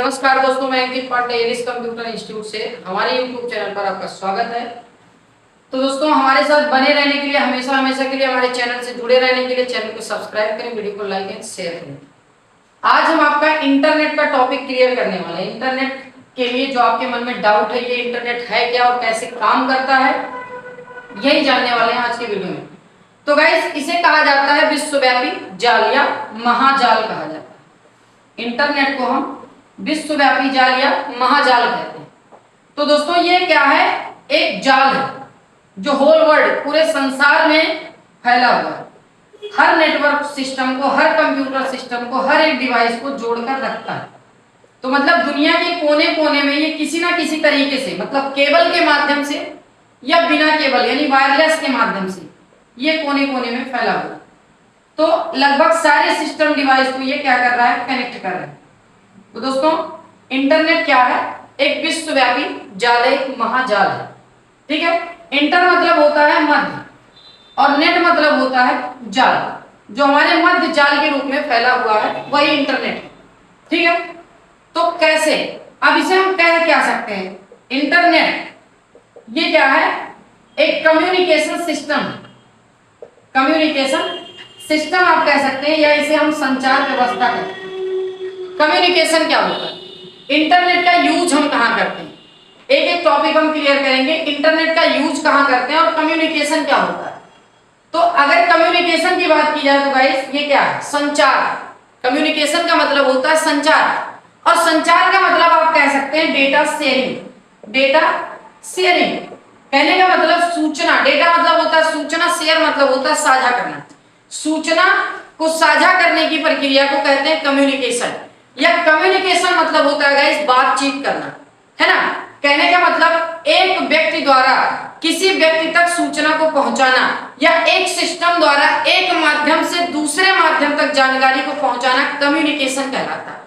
नमस्कार दोस्तों, मैं अंकित पांडे एलिस कंप्यूटर इंस्टीट्यूट से हमारे यूट्यूब चैनल पर आपका स्वागत है। तो दोस्तों, हमारे साथ बने रहने के लिए हमेशा के लिए हमारे चैनल से जुड़े रहने के लिए चैनल को सब्सक्राइब करें, वीडियो को लाइक एंड शेयर करें। आज हम आपका इंटरनेट का टॉपिक क्लियर करने वाले हैं। इंटरनेट के लिए जो आपके मन में डाउट है, ये इंटरनेट है क्या और कैसे काम करता है, यही जानने वाले हैं आज की वीडियो में। तो गाइस, इसे कहा जाता है विश्वव्यापी जाल या महाजाल कहा जाता है। इंटरनेट को हम विश्वव्यापी जाल या महाजाल कहते हैं। तो दोस्तों, ये क्या है? एक जाल है जो होल वर्ल्ड, पूरे संसार में फैला हुआ है। हर नेटवर्क सिस्टम को, हर कंप्यूटर सिस्टम को, हर एक डिवाइस को जोड़कर रखता है। तो मतलब दुनिया के कोने कोने में ये किसी ना किसी तरीके से, मतलब केबल के माध्यम से या बिना केबल यानी वायरलेस के माध्यम से, ये कोने कोने में फैला हुआ है। तो लगभग सारे सिस्टम डिवाइस को ये क्या कर रहा है? कनेक्ट कर रहा है। तो दोस्तों, इंटरनेट क्या है? एक विश्वव्यापी जाल, एक महाजाल है। ठीक है। इंटर मतलब होता है मध्य और नेट मतलब होता है जाल, जो हमारे मध्य जाल के रूप में फैला हुआ है, वही इंटरनेट है। ठीक है। तो कैसे? अब इसे हम कह क्या सकते हैं? इंटरनेट ये क्या है? एक कम्युनिकेशन सिस्टम है। कम्युनिकेशन सिस्टम आप कह सकते हैं, या इसे हम संचार व्यवस्था कहते हैं। कम्युनिकेशन क्या होता है? इंटरनेट का यूज हम कहाँ करते हैं? एक एक टॉपिक हम क्लियर करेंगे। इंटरनेट का यूज कहाँ करते हैं और कम्युनिकेशन क्या होता है। तो अगर कम्युनिकेशन की बात की जाए तो गाइस, ये क्या है? संचार। कम्युनिकेशन का मतलब होता है संचार, और संचार का मतलब आप कह सकते हैं डेटा शेयरिंग। डेटा शेयरिंग कहने का मतलब सूचना। डेटा मतलब होता है सूचना, शेयर मतलब होता है साझा करना। सूचना को साझा करने की प्रक्रिया को कहते हैं कम्युनिकेशन। या कम्युनिकेशन मतलब होता है गाइस बातचीत करना, है ना। कहने का मतलब एक व्यक्ति द्वारा किसी व्यक्ति तक सूचना को पहुंचाना, या एक सिस्टम द्वारा एक माध्यम से दूसरे माध्यम तक जानकारी को पहुंचाना कम्युनिकेशन कहलाता है।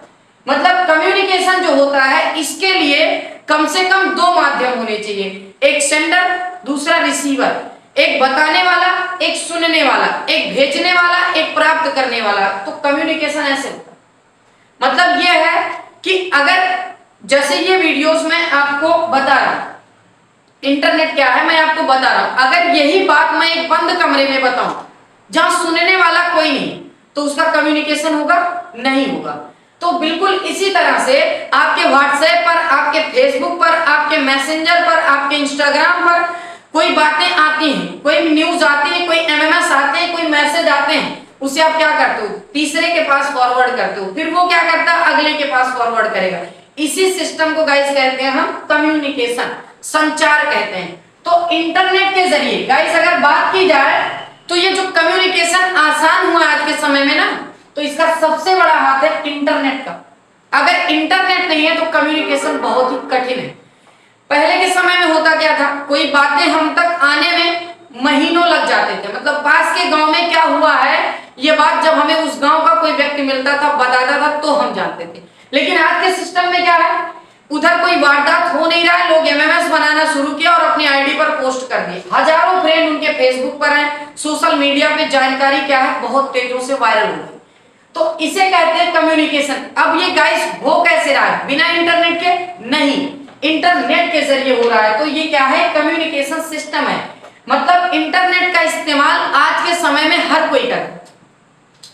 मतलब कम्युनिकेशन जो होता है, इसके लिए कम से कम दो माध्यम होने चाहिए, एक सेंडर, दूसरा रिसीवर। एक बताने वाला, एक सुनने वाला, एक भेजने वाला, एक प्राप्त करने वाला। तो कम्युनिकेशन ऐसे होता है। मतलब यह है कि अगर जैसे ये वीडियोस में आपको बता रहा हूं इंटरनेट क्या है, मैं आपको बता रहा हूं, अगर यही बात मैं एक बंद कमरे में बताऊं जहां सुनने वाला कोई नहीं, तो उसका कम्युनिकेशन होगा? नहीं होगा। तो बिल्कुल इसी तरह से आपके व्हाट्सएप पर, आपके फेसबुक पर, आपके मैसेंजर पर, आपके इंस्टाग्राम पर कोई बातें आती हैं, कोई न्यूज आती है, कोई एमएमएस आते हैं, कोई मैसेज आते हैं, उसे आप क्या करते हो? तीसरे के पास फॉरवर्ड करते हो, फिर वो क्या करता है? अगले के पास फॉरवर्ड करेगा। इसी सिस्टम को गाइस कहते हैं हम कम्युनिकेशन, संचार कहते हैं। तो इंटरनेट के जरिए गाइस अगर बात की जाए तो ये जो कम्युनिकेशन आसान हुआ आज के समय में ना, तो इसका सबसे बड़ा हाथ है इंटरनेट का। अगर इंटरनेट नहीं है तो कम्युनिकेशन बहुत ही कठिन है। पहले के समय में होता क्या था? कोई बातें हम तक आने में महीनों लग जाते थे। मतलब पास के गांव में क्या हुआ है, ये बात जब हमें उस गांव का कोई व्यक्ति मिलता था, बताता था, तो हम जानते थे। लेकिन आज के सिस्टम में क्या है? उधर कोई वारदात हो नहीं रहा है, लोग एमएमएस बनाना शुरू किया और अपनी आईडी पर पोस्ट कर दिए। हजारों फ्रेंड उनके फेसबुक पर हैं, सोशल मीडिया पे जानकारी क्या है, बहुत तेजों से वायरल हो गई। तो इसे कहते हैं कम्युनिकेशन। अब ये गाइस हो कैसे रहा है? बिना इंटरनेट के नहीं, इंटरनेट के जरिए हो रहा है। तो ये क्या है? कम्युनिकेशन सिस्टम है। मतलब इंटरनेट का इस्तेमाल आज के समय में हर कोई करता है।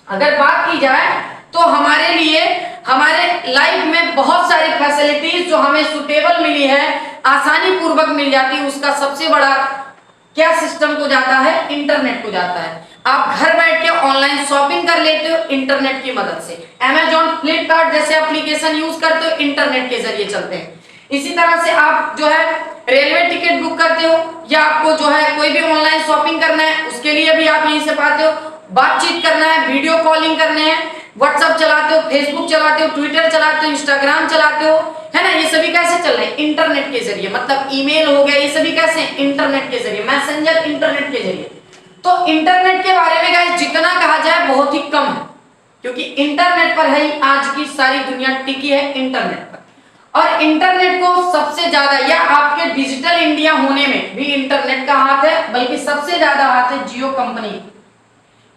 अगर बात की जाए तो हमारे लिए, हमारे लाइफ में बहुत सारी फैसिलिटीज जो हमें सुटेबल मिली है, आसानी पूर्वक मिल जाती है, उसका सबसे बड़ा क्या सिस्टम को जाता है? इंटरनेट को जाता है। आप घर बैठ के ऑनलाइन शॉपिंग कर लेते हो इंटरनेट की मदद से। अमेजॉन, फ्लिपकार्ट जैसे एप्लीकेशन यूज करते हो, इंटरनेट के जरिए चलते हैं। इसी तरह से आप जो है रेलवे टिकट बुक करते हो, या आपको जो है कोई भी ऑनलाइन शॉपिंग करना है, उसके लिए भी आप यहीं से पाते हो। बातचीत करना है, वीडियो कॉलिंग करने हैं, व्हाट्सएप चलाते हो, फेसबुक चलाते हो, ट्विटर चलाते हो, इंस्टाग्राम चलाते हो, है ना। ये सभी कैसे चल रहे हैं? इंटरनेट के जरिए। मतलब ईमेल हो गया, ये सभी कैसे? इंटरनेट के जरिए। मैसेंजर इंटरनेट के जरिए। तो इंटरनेट के बारे में गाइस जितना कहा जाए बहुत ही कम है, क्योंकि इंटरनेट पर है आज की सारी दुनिया टिकी है इंटरनेट पर। और इंटरनेट को सबसे ज्यादा, या आपके डिजिटल इंडिया होने में भी इंटरनेट का हाथ है, बल्कि सबसे ज्यादा हाथ है जियो कंपनी,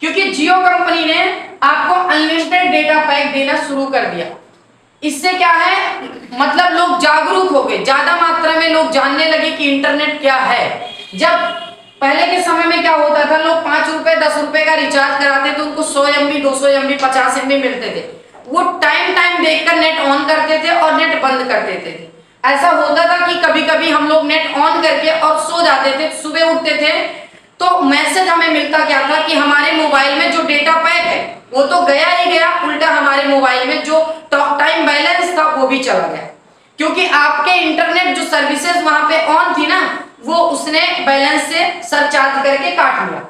क्योंकि जियो कंपनी ने आपको अनलिमिटेड डेटा पैक देना शुरू कर दिया। इससे क्या है? मतलब लोग जागरूक हो गए, ज्यादा मात्रा में लोग जानने लगे कि इंटरनेट क्या है। जब पहले के समय में क्या होता था, लोग 5 रुपए 10 रुपए का रिचार्ज कराते थे, उनको 100 MB 200 MB 50 MB मिलते थे। वो टाइम देखकर नेट ऑन करते थे और नेट बंद कर देते थे। ऐसा होता था कि कभी कभी हम लोग नेट ऑन करके और सो जाते थे, सुबह उठते थे तो मैसेज हमें मिलता क्या था कि हमारे मोबाइल में जो डेटा पैक है वो तो गया ही गया, उल्टा हमारे मोबाइल में जो टॉक टाइम बैलेंस था वो भी चला गया, क्योंकि आपके इंटरनेट जो सर्विसेज वहां पे ऑन थी ना, वो उसने बैलेंस से सरचार्ज करके काट लिया।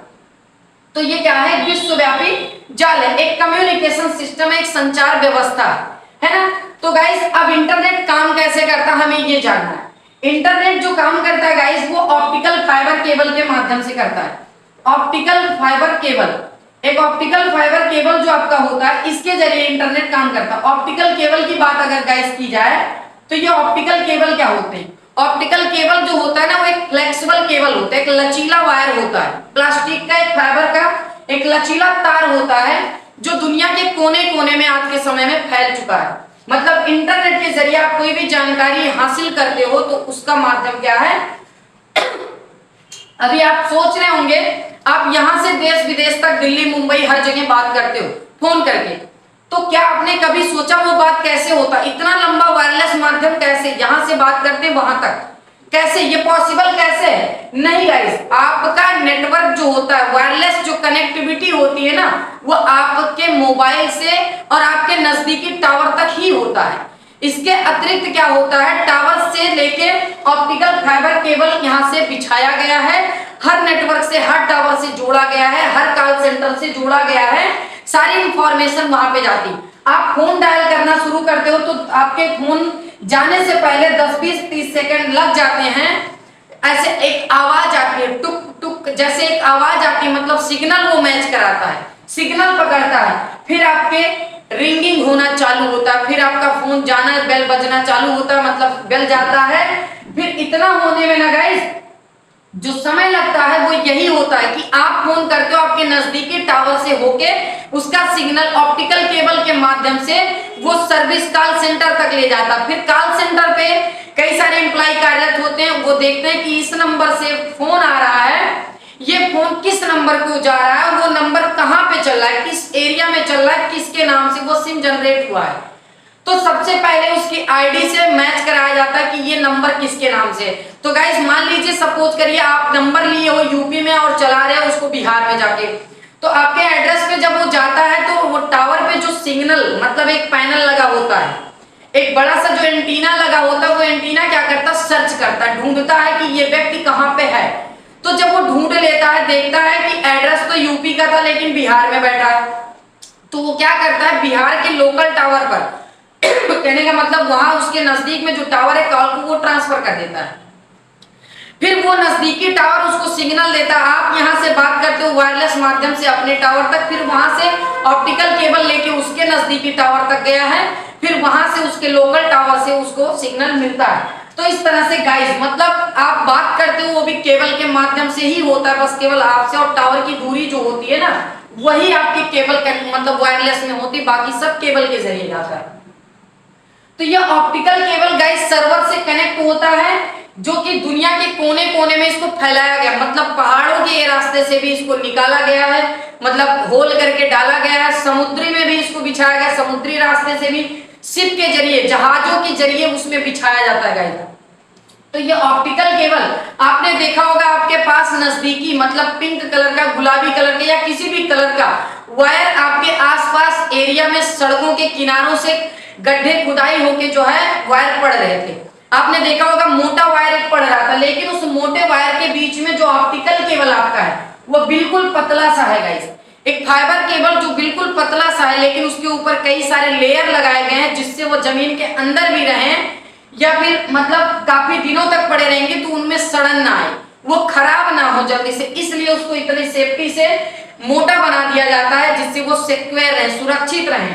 तो ये क्या है, विश्वव्यापी जाल है, एक कम्युनिकेशन सिस्टम है, एक संचार व्यवस्था है ना। तो गाइस अब इंटरनेट काम कैसे करता है हमें ये जानना है। इंटरनेट जो काम करता है गाइस वो ऑप्टिकल फाइबर केबल के माध्यम से करता है। ऑप्टिकल फाइबर केबल, एक ऑप्टिकल फाइबर केबल जो आपका होता है इसके जरिए इंटरनेट काम करता है। ऑप्टिकल केबल की बात अगर गाइस की जाए तो ये ऑप्टिकल केबल क्या होते हैं, ऑप्टिकल केबल जो होता है ना वो एक फ्लेक्सिबल केबल होता है, एक लचीला वायर होता है, प्लास्टिक का एक फाइबर का एक लचीला तार होता है जो दुनिया के कोने कोने में आज के समय में फैल चुका है। मतलब इंटरनेट के जरिए आप कोई भी जानकारी हासिल करते हो तो उसका माध्यम क्या है। अभी आप सोच रहे होंगे, आप यहां से देश विदेश तक दिल्ली मुंबई हर जगह बात करते हो फोन करके, तो क्या आपने कभी सोचा वो बात कैसे होता, इतना लंबा वायरलेस माध्यम कैसे, यहां से बात करते वहां तक कैसे, ये पॉसिबल कैसे है? नहीं गाइस, आपका नेटवर्क जो होता है, वायरलेस जो कनेक्टिविटी होती है ना, वो आपके मोबाइल से और आपके नजदीकी टावर तक ही होता है। इसके अतिरिक्त क्या होता है, टावर से लेके ऑप्टिकल फाइबर केबल यहाँ से बिछाया गया है, हर नेटवर्क से हर टावर से जोड़ा गया है, हर कॉल सेंटर से जोड़ा गया है, सारी इंफॉर्मेशन वहां पे जाती। आप फोन डायल करना शुरू करते हो तो आपके फोन जाने से पहले 10 20 30 सेकंड लग जाते हैं। ऐसे एक आवाज आती है, टुक टुक जैसे एक आवाज आती है, मतलब सिग्नल वो मैच कराता है, सिग्नल पकड़ता है, फिर आपके रिंगिंग होना चालू होता है, फिर आपका फोन जाना, बेल बजना चालू होता है, मतलब बेल जाता है। फिर इतना होने में ना गाइस जो समय लगता है वो यही होता है कि आप फोन करते हो, आपके नजदीकी टावर से होके उसका सिग्नल ऑप्टिकल केबल के माध्यम से वो सर्विस कॉल सेंटर तक ले जाता है। फिर कॉल सेंटर पे कई सारे एम्प्लॉय कार्यरत होते हैं, वो देखते हैं कि इस नंबर से फोन आ रहा है, ये फोन किस नंबर को जा रहा है, वो नंबर कहाँ पे चल रहा है, किस एरिया में चल रहा है, किसके नाम से वो सिम जनरेट हुआ है। तो सबसे पहले उसकी आईडी से मैच कराया जाता है कि ये नंबर किसके नाम से। तो गाइस मान लीजिए सपोज करिए आप नंबर लिए हो यूपी में और चला रहे हो उसको बिहार में जाके, तो आपके एड्रेस पे जब वो जाता है तो वो टावर पे जो सिग्नल, मतलब एक पैनल लगा होता है, एक बड़ा सा जो एंटीना लगा होता है, वो एंटीना क्या करता है, सर्च करता है, ढूंढता है कि ये व्यक्ति कहाँ पे है। तो जब वो ढूंढ लेता है, देखता है कि एड्रेस तो यूपी का था लेकिन बिहार में बैठा है, तो वो क्या करता है, बिहार के लोकल टावर पर कहने का मतलब वहां उसके नजदीक में जो टावर है कॉल को वो ट्रांसफर कर देता है। फिर वो नजदीकी टावर उसको सिग्नल देता है, आप यहां से बात करते हो वायरलेस माध्यम से अपने टावर तक, फिर वहां से ऑप्टिकल केबल लेके उसके नजदीकी टावर तक गया है, फिर वहां से उसके लोकल टावर से उसको सिग्नल मिलता है। तो इस तरह से गाइस मतलब आप बात करते हो वो भी केबल के माध्यम से ही होता है, बस केवल आपसे और टावर की दूरी जो होती है ना वही आपके केबल मतलब वायरलेस में होती, बाकी सब केबल के जरिए जाता है। तो यह ऑप्टिकल केबल गाइस सर्वर से कनेक्ट होता है, जो कि दुनिया के कोने कोने में इसको फैलाया गया, मतलब पहाड़ों के रास्ते से भी इसको निकाला गया है, मतलब होल करके डाला गया है, समुद्री में भी इसको बिछाया गया, समुद्री रास्ते से भी शिप के जरिए, जहाजों के जरिए उसमें बिछाया जाता है गाइस। तो ये ऑप्टिकल केबल आपने देखा होगा आपके पास नजदीकी, मतलब पिंक कलर का, गुलाबी कलर का या किसी भी कलर का वायर आपके आसपास एरिया में सड़कों के किनारों से गड्ढे खुदाई होके जो है वायर पड़ रहे थे। आपने देखा होगा मोटा वायर एक पड़ रहा था, लेकिन उस मोटे वायर के बीच में जो ऑप्टिकल केबल आपका है वो बिल्कुल पतला सा है गाइस, एक फाइबर केबल जो बिल्कुल पतला सा है, लेकिन उसके ऊपर कई सारे लेयर लगाए गए हैं जिससे वो जमीन के अंदर भी रहें या फिर मतलब काफी दिनों तक पड़े रहेंगे तो उनमें सड़न ना आए, वो खराब ना हो जल्दी से, इसलिए उसको इतनी सेफ्टी से मोटा बना दिया जाता है जिससे वो सिक्योर रहे, सुरक्षित रहे।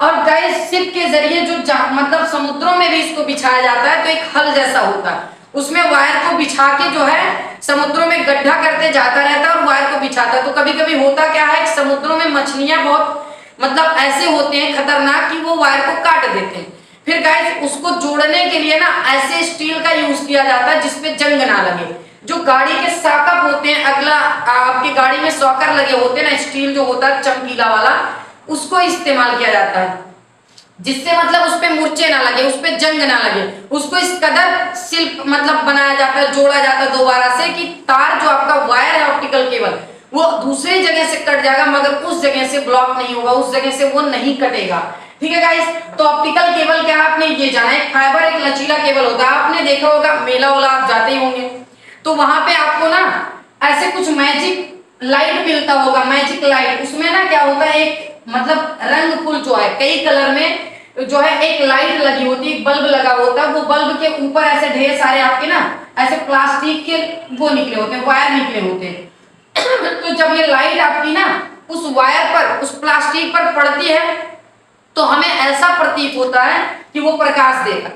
और गाइस शिप के जरिए जो मतलब समुद्रों में भी इसको बिछाया जाता है, तो एक हल जैसा होता है, उसमें वायर को बिछा के जो है समुद्रों में गड्ढा करते जाता रहता है और वायर को बिछाता है। तो कभी कभी होता क्या है समुद्रों में मछलियां बहुत मतलब ऐसे होते हैं खतरनाक कि वो वायर को काट देते हैं, फिर गाइस उसको जोड़ने के लिए ना ऐसे स्टील का यूज किया जाता है जिसपे जंग ना लगे। जो गाड़ी के सॉकअप होते हैं, अगला आपकी गाड़ी में सॉकर लगे होते हैं ना, स्टील जो होता है चमकीला वाला, उसको इस्तेमाल किया जाता है, जिससे मतलब उस पे मूर्छे ना लगे, उस पे जंग ना लगे। उसको इस कदर शिल्प मतलब बनाया जाता है, जोड़ा जाता है दोबारा से कि तार जो आपका वायर है ऑप्टिकल केबल वो दूसरी जगह से कट जाएगा मगर उस जगह से ब्लॉक नहीं होगा, उस जगह से वो नहीं कटेगा। ठीक है गाइस, तो ऑप्टिकल केबल क्या आपने ये जाना है, फाइबर एक लचीला केबल होता है। आपने देखा होगा मेला वाला आप जाते ही होंगे तो वहां पे आपको ना ऐसे कुछ मैजिक लाइट मिलता होगा, मैजिक लाइट। उसमें ना क्या होता है, एक मतलब रंग फुल जो है कई कलर में जो है एक लाइट लगी होती है, बल्ब लगा होता है, वो बल्ब के ऊपर ऐसे ढेर सारे आपके ना ऐसे प्लास्टिक के वो निकले होते हैं, वायर निकले होते हैं। तो जब ये लाइट आपकी ना उस वायर पर, उस प्लास्टिक पर पड़ती है तो हमें ऐसा प्रतीत होता है कि वो प्रकाश देगा,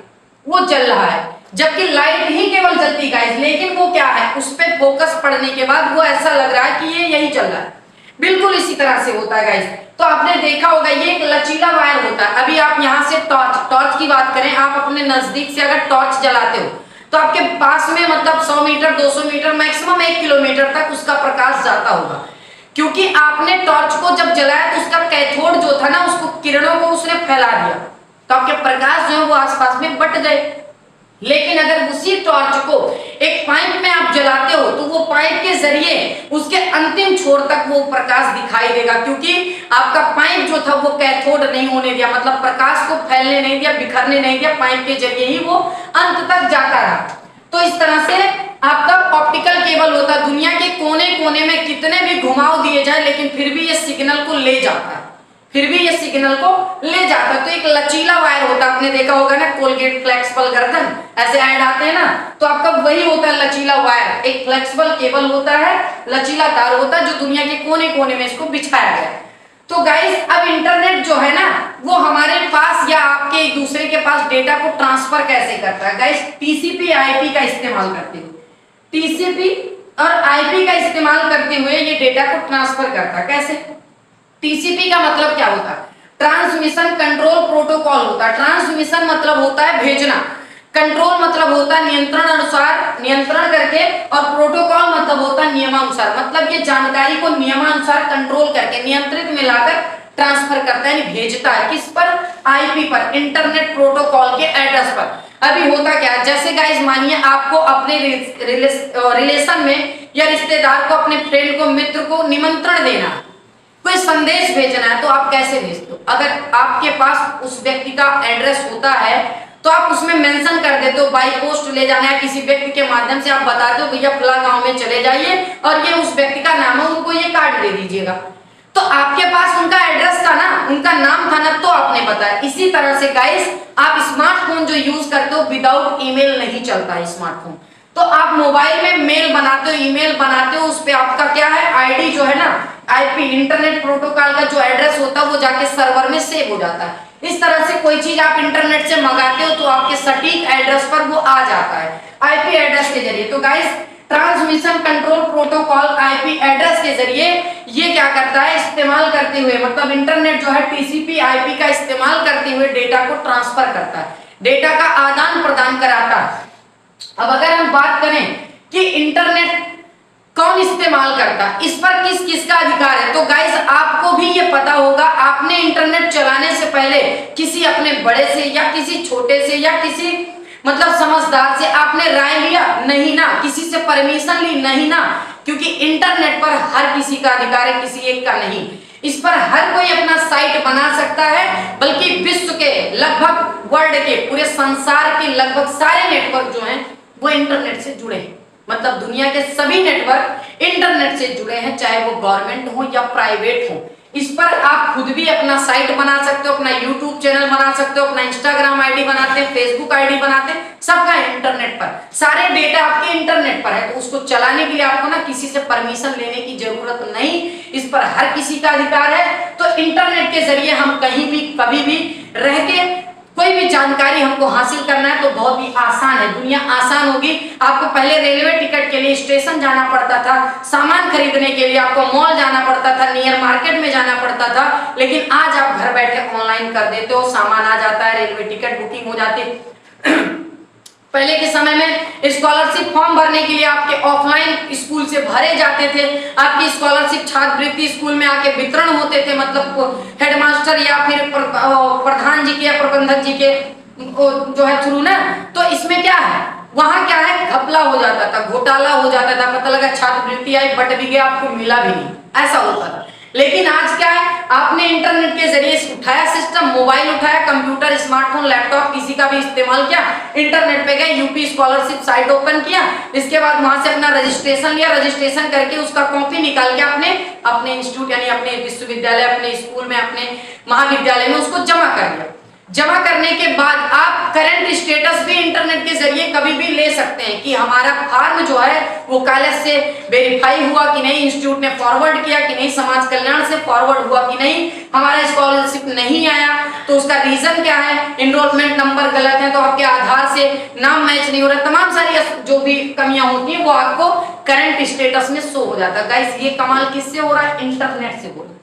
वो जल रहा है, जबकि लाइट ही केवल जलती गाइस, लेकिन वो क्या है उस पे फोकस पड़ने के बाद वो ऐसा लग रहा है कि ये यही चल रहा है। बिल्कुल इसी तरह से होता है गाइस। तो आपने देखा होगा ये एक लचीला वायर होता है। अभी आप यहाँ से टॉर्च की बात करें, आप अपने नजदीक से अगर टॉर्च जलाते हो तो आपके पास में मतलब 100 मीटर 200 मीटर मैक्सिमम 1 किलोमीटर तक उसका प्रकाश जाता होगा, क्योंकि आपने टॉर्च को जब जलाया तो उसका कैथोड जो था ना उसको किरणों को उसने फैला दिया, तो आपके प्रकाश जो है वो आसपास में बट गए। लेकिन अगर उसी टॉर्च को एक पाइप में आप जलाते हो तो वो पाइप के जरिए उसके अंतिम छोर तक वो प्रकाश दिखाई देगा, क्योंकि आपका पाइप जो था वो कैथोड नहीं होने दिया, मतलब प्रकाश को फैलने नहीं दिया, बिखरने नहीं दिया, पाइप के जरिए ही वो अंत तक जाता रहा। तो इस तरह से आपका ऑप्टिकल केबल होता है, दुनिया के कोने कोने में कितने भी घुमाव दिए जाए लेकिन फिर भी ये सिग्नल को ले जाता है, फिर भी ये सिग्नल को ले जाता है। तो एक लचीला वायर होता है, आपने देखा होगा ना कोलगेट फ्लेक्सिबल गर्दन ऐसे ऐड आते हैं ना, तो आपका वही होता है लचीला वायर, एक फ्लेक्सिबल केबल होता है, लचीला तार होता है जो दुनिया के कोने कोने में इसको बिछाया गया है। तो गाइस अब इंटरनेट जो है ना वो हमारे पास या आपके एक दूसरे के पास डेटा को ट्रांसफर कैसे करता है गाइस, टीसीपी आईपी का इस्तेमाल करते हुए, टीसीपी और आईपी का इस्तेमाल करते हुए ये डेटा को ट्रांसफर करता है। कैसे? टीसीपी का मतलब क्या होता है, ट्रांसमिशन कंट्रोल प्रोटोकॉल होता है। ट्रांसमिशन मतलब होता है भेजना, कंट्रोल मतलब होता है नियंत्रण अनुसार, नियंत्रण करके, और प्रोटोकॉल मतलब होता है नियमानुसार, मतलब ये जानकारी को नियमानुसार कंट्रोल करके नियंत्रित में लाकर ट्रांसफर करता है, भेजता है। किस पर? आईपी पर, इंटरनेट प्रोटोकॉल के एड्रेस पर। अभी होता क्या है, जैसे गाइस मानिए आपको अपने रिलेशन में या रिश्तेदार को, अपने फ्रेंड को, मित्र को निमंत्रण देना, कोई संदेश भेजना है तो आप कैसे भेजते हो? अगर आपके पास उस व्यक्ति का एड्रेस होता है तो आप उसमें मेंशन कर देते हो, बाई पोस्ट ले जाना है, किसी व्यक्ति के माध्यम से आप बताते हो भैया फला गांव में चले जाइए और ये उस व्यक्ति का नाम है, उनको ये कार्ड दे दीजिएगा। तो आपके पास उनका एड्रेस था ना, उनका नाम था ना, तो आपने बताया। इसी तरह से गाइस आप स्मार्टफोन जो यूज करते हो विदाउट ईमेल नहीं चलता है स्मार्टफोन। तो आप मोबाइल में मेल बनाते हो, ईमेल बनाते हो, उस पे आपका क्या है आईडी जो है ना, आईपी इंटरनेट प्रोटोकॉल का जो एड्रेस होता है वो जाके सर्वर में सेव हो जाता है। इस तरह से कोई चीज आप इंटरनेट से मंगाते हो तो आपके सटीक एड्रेस पर वो आ जाता है आईपी एड्रेस के जरिए। तो guys transmission control protocol IP address के जरिए ये क्या करता है, इस्तेमाल करते हुए, मतलब इंटरनेट जो है टीसीपी आईपी का इस्तेमाल करते हुए डेटा को ट्रांसफर करता है, डेटा का आदान प्रदान कराता है। अब अगर हम बात करें कि इंटरनेट कौन इस्तेमाल करता है, इस पर किस किस का अधिकार है, तो गाइस आपको भी ये पता होगा, आपने इंटरनेट चलाने से पहले किसी अपने बड़े से या किसी छोटे से या किसी मतलब समझदार से आपने राय लिया? नहीं ना। किसी से परमिशन ली? नहीं ना, क्योंकि इंटरनेट पर हर किसी का अधिकार है, किसी एक का नहीं। इस पर हर कोई अपना साइट बना सकता है, बल्कि विश्व के लगभग, वर्ल्ड के, पूरे संसार के लगभग सारे नेटवर्क जो हैं वो इंटरनेट से जुड़े हैं, मतलब दुनिया के सभी नेटवर्क इंटरनेट से जुड़े हैं, चाहे वो गवर्नमेंट हो या प्राइवेट हो। इस पर आप खुद भी अपना साइट बना सकते हो, अपना यूट्यूब चैनल बना सकते हो, अपना इंस्टाग्राम आईडी बनाते हैं, फेसबुक आईडी बनाते हैं, सबका इंटरनेट पर, सारे डेटा आपके इंटरनेट पर है। तो उसको चलाने के लिए आपको ना किसी से परमिशन लेने की जरूरत नहीं, इस पर हर किसी का अधिकार है। तो इंटरनेट के जरिए हम कहीं भी कभी भी रह के कोई भी जानकारी हमको हासिल करना है तो बहुत ही आसान है, दुनिया आसान होगी। आपको पहले रेलवे टिकट के लिए स्टेशन जाना पड़ता था, सामान खरीदने के लिए आपको मॉल जाना पड़ता था, नियर मार्केट में जाना पड़ता था, लेकिन आज आप घर बैठे ऑनलाइन कर देते हो, सामान आ जाता है, रेलवे टिकट बुकिंग हो जाती है। पहले के समय में स्कॉलरशिप फॉर्म भरने के लिए आपके ऑफलाइन स्कूल से भरे जाते थे, आपकी स्कॉलरशिप छात्रवृत्ति स्कूल में आके वितरण होते थे, मतलब हेडमास्टर या फिर प्रधान जी के या प्रबंधक जी के जो है थ्रू ना। तो इसमें क्या है, वहां क्या है, घपला हो जाता था, घोटाला हो जाता था, पता लगा छात्रवृत्ति आई बट भी गया, आपको मिला भी नहीं, ऐसा होता था। लेकिन आज क्या है, आपने इंटरनेट के जरिए उठाया सिस्टम, मोबाइल उठाया, कंप्यूटर, स्मार्टफोन, लैपटॉप किसी का भी इस्तेमाल किया, इंटरनेट पे गए, यूपी स्कॉलरशिप साइट ओपन किया, इसके बाद वहां से अपना रजिस्ट्रेशन लिया, रजिस्ट्रेशन करके उसका कॉपी निकाल के अपने इंस्टीट्यूट यानी अपने विश्वविद्यालय, अपने स्कूल में, अपने महाविद्यालय में उसको जमा कर दिया। जमा करने के बाद आप करंट स्टेटस भी इंटरनेट के जरिए कभी भी ले सकते हैं कि हमारा फॉर्म जो है वो कॉलेज से वेरीफाई हुआ कि नहीं, इंस्टीट्यूट ने फॉरवर्ड किया कि नहीं, समाज कल्याण से फॉरवर्ड हुआ कि नहीं, हमारा स्कॉलरशिप नहीं आया तो उसका रीजन क्या है, एनरोलमेंट नंबर गलत है तो आपके आधार से नाम मैच नहीं हो रहा, तमाम सारी जो भी कमियां होती हैं वो आपको करंट स्टेटस में शो हो जाता है। गाइस ये कमाल किससे हो रहा है, इंटरनेट से हो रहा है।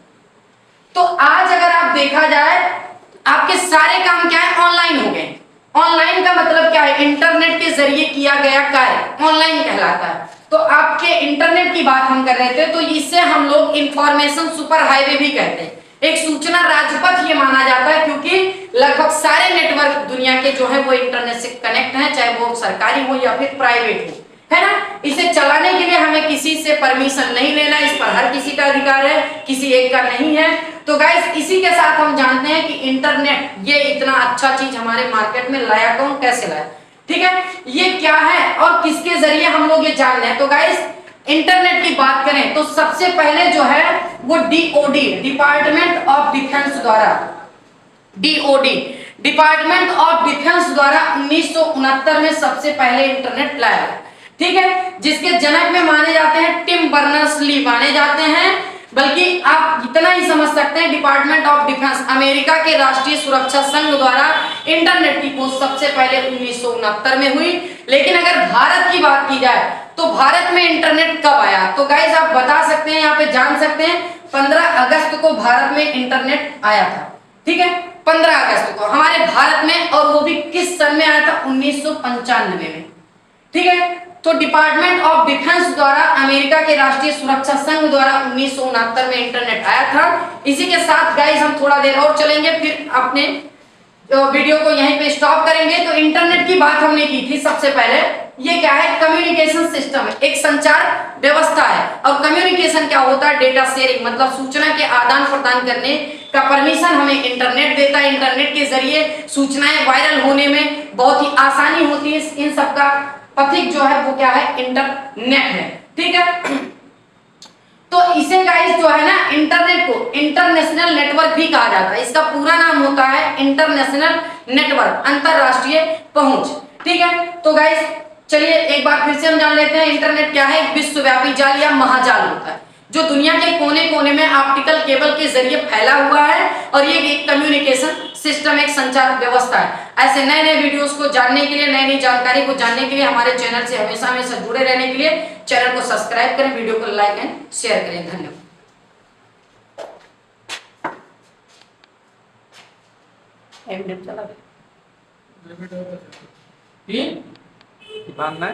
तो आज अगर आप देखा जाए आपके सारे काम क्या है, ऑनलाइन हो गए। ऑनलाइन का मतलब क्या है, इंटरनेट के जरिए किया गया कार्य ऑनलाइन कहलाता है। तो आपके इंटरनेट की बात हम कर रहे थे, तो इससे हम लोग इंफॉर्मेशन सुपर हाईवे भी कहते हैं, एक सूचना राजपथ ये माना जाता है, क्योंकि लगभग सारे नेटवर्क दुनिया के जो है वो इंटरनेट से कनेक्ट हैं, चाहे वो सरकारी हो या फिर प्राइवेट हो, है ना। इसे चलाने के लिए हमें किसी से परमिशन नहीं लेना, इस पर हर किसी का अधिकार है, किसी एक का नहीं है। तो गाइस इसी के साथ हम जानते हैं कि इंटरनेट ये इतना अच्छा चीज हमारे मार्केट में लाया कौन, कैसे लाया, ठीक है, ये क्या है और किसके जरिए हम लोग ये जान रहे हैं। तो गाइस इंटरनेट की बात करें तो सबसे पहले जो है वो डीओडी, डिपार्टमेंट ऑफ डिफेंस द्वारा, डीओडी डिपार्टमेंट ऑफ डिफेंस द्वारा 1969 में सबसे पहले इंटरनेट लाया, ठीक है, जिसके जनक में माने जाते हैं टिम बर्नर्स-ली माने जाते हैं। बल्कि आप इतना ही समझ सकते हैं, डिपार्टमेंट ऑफ डिफेंस अमेरिका के राष्ट्रीय सुरक्षा संघ द्वारा इंटरनेट की खोज सबसे पहले 1969 में हुई। लेकिन अगर भारत की बात की जाए तो भारत में इंटरनेट कब आया, तो गाइस आप बता सकते हैं, यहाँ पे जान सकते हैं 15 अगस्त को भारत में इंटरनेट आया था, ठीक है, 15 अगस्त को हमारे भारत में, और वो भी किस सन में आया था, 1995 में, ठीक है। तो डिपार्टमेंट ऑफ डिफेंस द्वारा अमेरिका के राष्ट्रीय सुरक्षा संघ द्वारा 1969 में इंटरनेट आया था। इसी के साथ गाइस हम थोड़ा देर और चलेंगे, फिर अपने वीडियो को यहीं पे स्टॉप करेंगे। तो इंटरनेट की बात हमने की थी सबसे पहले, ये क्या है, कम्युनिकेशन सिस्टम है, एक संचार व्यवस्था है। और कम्युनिकेशन क्या होता है, डेटा शेयरिंग, मतलब सूचना के आदान प्रदान करने का परमिशन हमें इंटरनेट देता है। इंटरनेट के जरिए सूचनाएं वायरल होने में बहुत ही आसानी होती है, इन सब का पथिक जो है वो क्या है, इंटरनेट है, ठीक है। तो इसे गाइस जो है ना, इंटरनेट को इंटरनेशनल नेटवर्क भी कहा जाता है, इसका पूरा नाम होता है इंटरनेशनल नेटवर्क, अंतरराष्ट्रीय पहुंच, ठीक है। तो गाइस चलिए एक बार फिर से हम जान लेते हैं इंटरनेट क्या है, विश्वव्यापी जाल या महाजाल होता है, जो दुनिया के कोने कोने में ऑप्टिकल केबल के जरिए फैला हुआ है, और ये एक कम्युनिकेशन सिस्टम, एक संचार व्यवस्था है। ऐसे नए नए वीडियोस को जानने के लिए, नई नई जानकारी को जानने के लिए, हमारे चैनल से हमेशा हमेशा जुड़े रहने के लिए चैनल को सब्सक्राइब करें, वीडियो को लाइक एंड शेयर करें। धन्यवाद। चला बांधना है,